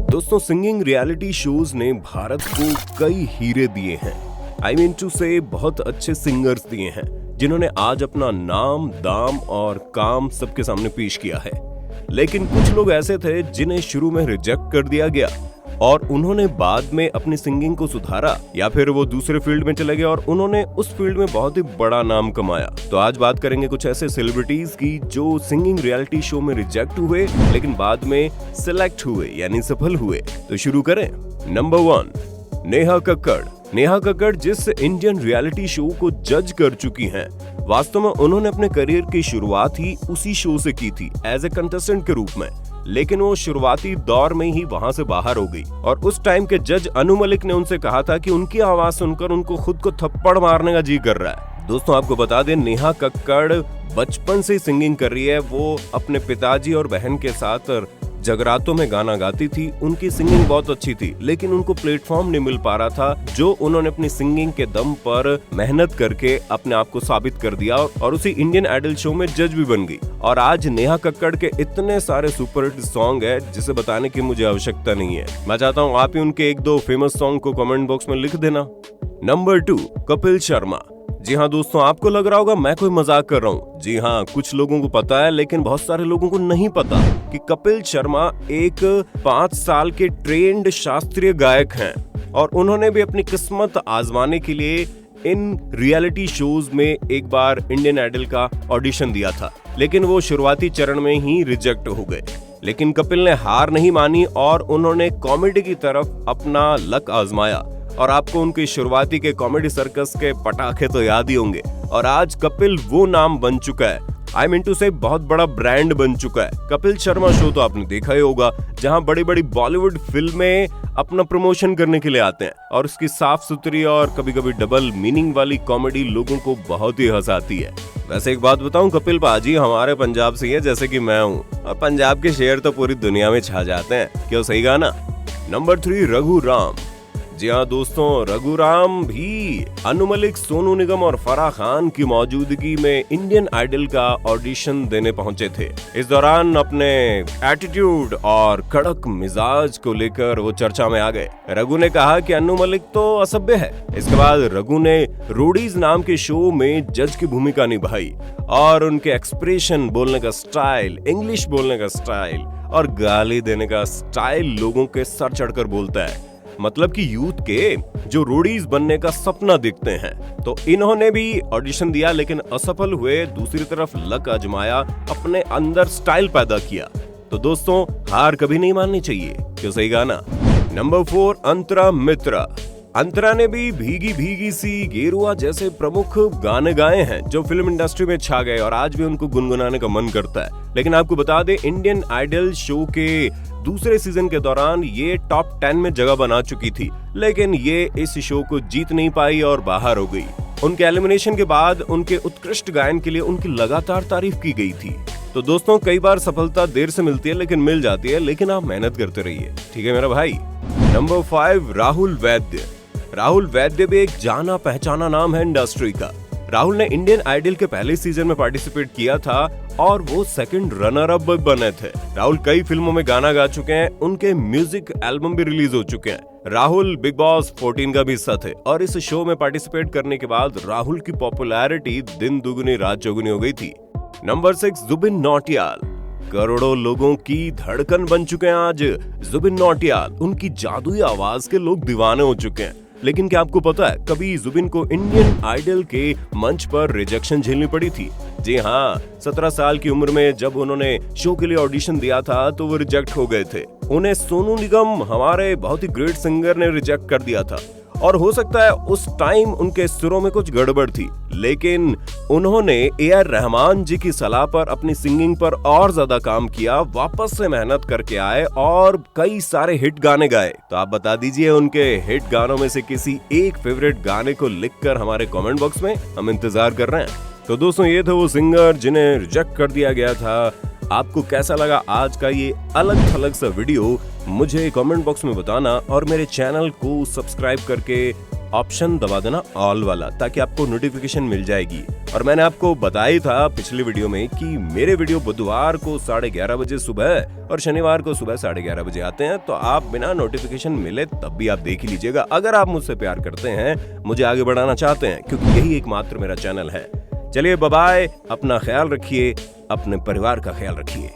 दोस्तों, singing reality shows ने भारत को कई हीरे दिए हैं। आई मीन टू से बहुत अच्छे सिंगर्स दिए हैं जिन्होंने आज अपना नाम, दाम और काम सबके सामने पेश किया है। लेकिन कुछ लोग ऐसे थे जिन्हें शुरू में रिजेक्ट कर दिया गया और उन्होंने बाद में अपनी सिंगिंग को सुधारा, या फिर वो दूसरे फील्ड में चले गए और उन्होंने उस फील्ड में बहुत ही बड़ा नाम कमाया। तो आज बात करेंगे कुछ ऐसे सेलिब्रिटीज की जो सिंगिंग रियलिटी शो में रिजेक्ट हुए लेकिन बाद में सिलेक्ट हुए, यानी सफल हुए। तो शुरू करें। नंबर 1, नेहा कक्कड़। नेहा कक्कड़ जिस इंडियन रियलिटी शो को जज कर चुकी हैं, वास्तव में उन्होंने अपने करियर की शुरुआत ही उसी शो से की थी एज ए कंटेस्टेंट के रूप में। लेकिन वो शुरुआती दौर में ही वहां से बाहर हो गई और उस टाइम के जज अनु मलिक ने उनसे कहा था कि उनकी आवाज सुनकर उनको खुद को थप्पड़ मारने का जी कर रहा है। दोस्तों, आपको बता दें, नेहा कक्कड़ बचपन से सिंगिंग कर रही है। वो अपने पिताजी और बहन के साथ जगरातों में गाना गाती थी। उनकी सिंगिंग बहुत अच्छी थी, लेकिन उनको प्लेटफॉर्म नहीं मिल पा रहा था, जो उन्होंने अपनी सिंगिंग के दम पर मेहनत करके अपने आप को साबित कर दिया और उसी इंडियन आइडल शो में जज भी बन गई। और आज नेहा कक्कड़ के इतने सारे सुपरहिट सॉन्ग है जिसे बताने की मुझे आवश्यकता नहीं है। मैं चाहता हूँ आप ही उनके 1-2 फेमस सॉन्ग को कमेंट बॉक्स में लिख देना। नंबर 2, कपिल शर्मा। जी हाँ दोस्तों, आपको लग रहा होगा मैं कोई मजाक कर रहा हूँ। जी हाँ, कुछ लोगों को पता है लेकिन बहुत सारे लोगों को नहीं पता कि कपिल शर्मा एक 5 साल के ट्रेंड शास्त्रीय गायक हैं और उन्होंने भी अपनी किस्मत आजमाने के लिए इन रियलिटी शोज में एक बार इंडियन आइडल का ऑडिशन दिया था, लेकिन वो शुरुआती चरण में ही रिजेक्ट हो गए। लेकिन कपिल ने हार नहीं मानी और उन्होंने कॉमेडी की तरफ अपना लक आजमाया और आपको उनकी शुरुआती के कॉमेडी सर्कस के पटाखे तो याद ही होंगे। और आज कपिल वो नाम बन चुका है, आई मीन टू से बहुत बड़ा ब्रांड बन चुका है। कपिल शर्मा शो तो आपने देखा ही होगा, जहां बड़ी बड़ी बॉलीवुड फिल्में अपना प्रमोशन करने के लिए आते हैं और उसकी साफ सुथरी और कभी कभी डबल मीनिंग वाली कॉमेडी लोगों को बहुत ही हंसाती है। वैसे एक बात बताऊं, कपिल पाजी हमारे पंजाब से ही है, जैसे कि मैं हूं, और पंजाब के शेर तो पूरी दुनिया में छा जाते हैं। क्यों, सही गाना। नंबर 3, रघु राम। जी हाँ दोस्तों, रघु राम भी अनु मलिक, सोनू निगम और फराह खान की मौजूदगी में इंडियन आइडल का ऑडिशन देने पहुंचे थे। इस दौरान अपने एटीट्यूड और कड़क मिजाज को लेकर वो चर्चा में आ गए। रघु ने कहा कि अनु मलिक तो असभ्य है। इसके बाद रघु ने रोडीज नाम के शो में जज की भूमिका निभाई और उनके एक्सप्रेशन, बोलने का स्टाइल, इंग्लिश बोलने का स्टाइल और गाली देने का स्टाइल लोगों के सर चढ़कर बोलता है। मतलब कि यूथ के जो रोडीज बनने का सपना देखते हैं। तो इन्होंने भी ऑडिशन दिया लेकिन असफल हुए। दूसरी तरफ लक आजमाया, अपने अंदर स्टाइल पैदा किया। तो दोस्तों, हार कभी नहीं माननी चाहिए। क्यों, सही गाना। नंबर 4, अंतरा मित्रा। अंतरा ने भी भीगी भीगी सी, गेरुआ जैसे प्रमुख गाने गाए हैं जो फिल्म इंडस्ट्री में छा गए और आज भी उनको गुनगुनाने का मन करता है। लेकिन आपको बता दें, इंडियन आइडल शो के दूसरे सीजन के दौरान ये टॉप 10 में जगह बना चुकी थी, लेकिन ये इस शो को जीत नहीं पाई और बाहर हो गई। उनके एलिमिनेशन के बाद उनके उत्कृष्ट गायन के लिए उनकी लगातार तारीफ की गई थी। तो दोस्तों, कई बार सफलता देर से मिलती है लेकिन मिल जाती है, लेकिन आप मेहनत करते रहिए, ठीक है मेरा भाई। नंबर 5, राहुल वैद्य। राहुल वैद्य भी एक जाना पहचाना नाम है इंडस्ट्री का। राहुल ने इंडियन आइडल के पहले सीजन में पार्टिसिपेट किया था और वो सेकंड रनर अप बने थे। राहुल कई फिल्मों में गाना गा चुके हैं, उनके म्यूजिक एल्बम भी रिलीज हो चुके हैं। राहुल बिग बॉस 14 का भी हिस्सा थे और इस शो में पार्टिसिपेट करने के बाद राहुल की पॉपुलैरिटी दिन दुगनी रात चौगुनी हो गई थी। नंबर 6, जुबिन नौटियाल। करोड़ों लोगों की धड़कन बन चुके हैं आज जुबिन नौटियाल। उनकी जादुई आवाज के लोग दीवाने हो चुके हैं। लेकिन क्या आपको पता है, कभी जुबिन को इंडियन आइडल के मंच पर रिजेक्शन झेलनी पड़ी थी। जी हाँ, 17 साल की उम्र में जब उन्होंने शो के लिए ऑडिशन दिया था तो वो रिजेक्ट हो गए थे। उन्हें सोनू निगम, हमारे बहुत ही ग्रेट सिंगर, ने रिजेक्ट कर दिया था और हो सकता है उस टाइम उनके सुरों में कुछ गड़बड़ थी, लेकिन उन्होंने AR रहमान जी की सलाह पर अपनी सिंगिंग पर और ज्यादा काम किया, वापस से मेहनत करके आए और कई सारे हिट गाने गाए। तो आप बता दीजिए उनके हिट गानों में से किसी एक फेवरेट गाने को लिखकर हमारे कमेंट बॉक्स में, हम इंतजार कर रहे हैं। तो दोस्तों, ये थे वो सिंगर जिन्हें रिजेक्ट कर दिया गया था। आपको कैसा लगा आज का ये अलग थलग सा वीडियो, मुझे कमेंट बॉक्स में बताना और मेरे चैनल को सब्सक्राइब करके ऑप्शन दबा देना ऑल वाला, ताकि आपको नोटिफिकेशन मिल जाएगी। और मैंने आपको बताया था पिछले वीडियो में कि मेरे वीडियो बुधवार को 11:30 बजे सुबह और शनिवार को सुबह 11:30 बजे आते हैं, तो आप बिना नोटिफिकेशन मिले तब भी आप देख ही लीजिएगा। अगर आप मुझसे प्यार करते हैं, मुझे आगे बढ़ाना चाहते हैं, क्योंकि यही एकमात्र मेरा चैनल है। चलिए बाय बाय, अपना ख्याल रखिए, अपने परिवार का ख्याल रखिए।